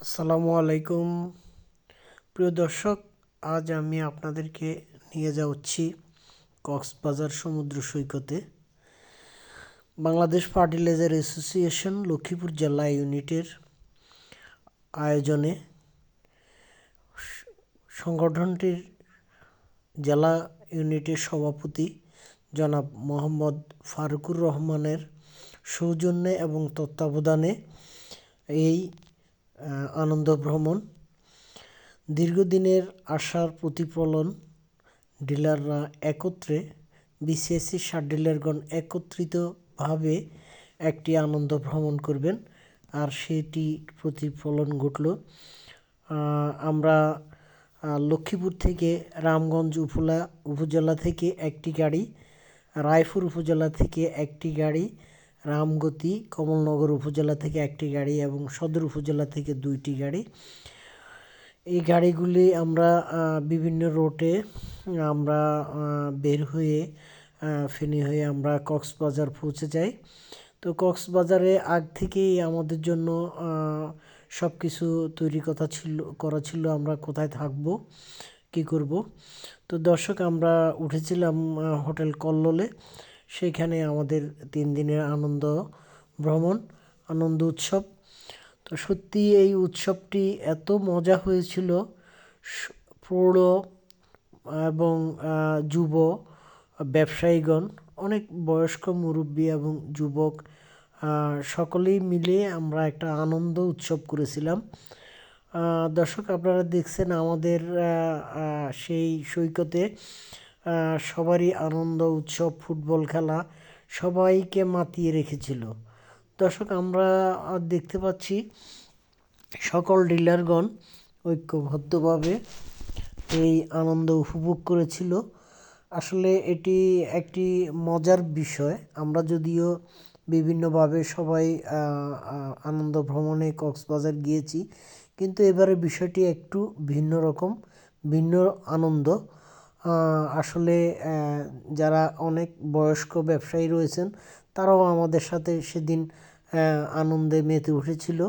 আসসালামু আলাইকুম প্রিয় দর্শক। আজ আমি আপনাদেরকে নিয়ে যাচ্ছি কক্সবাজার সমুদ্র সৈকতে। বাংলাদেশ ফার্টিলাইজার অ্যাসোসিয়েশন লক্ষ্মীপুর জেলা ইউনিটের আয়োজনে সংগঠনটির জেলা ইউনিটের সভাপতি জনাব মোহাম্মদ ফারুকুর রহমানের সৌজন্যে এবং তত্ত্বাবধানে এই আনন্দ ভ্রমণ দীর্ঘদিনের আশার প্রতিফলন। ডিলাররা একত্রে বিসিএসসি সার ডিলারগণ একত্রিতভাবে একটি আনন্দ ভ্রমণ করবেন, আর সেটি প্রতিফলন ঘটল। আমরা লক্ষ্মীপুর থেকে রামগঞ্জ উপজেলা থেকে একটি গাড়ি, রায়পুর উপজেলা থেকে একটি গাড়ি, রামগতি কমলনগর উপজেলা থেকে একটি গাড়ি এবং সদর উপজেলা থেকে 2টি গাড়ি। এই গাড়িগুলি আমরা বিভিন্ন রুটে আমরা বের হয়ে ফেনী হয়ে আমরা কক্সবাজার পৌঁছে যাই। তো কক্সবাজারে আগ থেকেই আমাদের জন্য সব কিছু তৈরি করা ছিল আমরা কোথায় থাকব, কি করব। তো দর্শক, আমরা উঠেছিলাম হোটেল কল্লোলে। সেখানে আমাদের 3 দিনের আনন্দ ভ্রমণ, আনন্দ উৎসব। তো সত্যি এই উৎসবটি এত মজা হয়েছিল। প্রৌঢ় এবং যুব ব্যবসায়ীগণ, অনেক বয়স্ক মুরব্বী এবং যুবক সকলেই মিলে আমরা একটা আনন্দ উৎসব করেছিলাম। দর্শক, আপনারা দেখছেন আমাদের সেই সৈকতে সবারই আনন্দ উৎসব, ফুটবল খেলা সবাইকে মাতিয়ে রেখেছিল। দর্শক, আমরা দেখতে পাচ্ছি সকল ডিলারগণ ঐক্যবদ্ধভাবে এই আনন্দ উপভোগ করেছিল। আসলে এটি একটি মজার বিষয়। আমরা যদিও বিভিন্নভাবে সবাই আনন্দ ভ্রমণে কক্সবাজার গিয়েছি, কিন্তু এবারে বিষয়টি একটু ভিন্ন রকম, ভিন্ন আনন্দ। আসলে যারা অনেক বয়স্ক ব্যবসায়ী রয়েছেন তারাও আমাদের সাথে সেদিন আনন্দে মেতে উঠেছিল।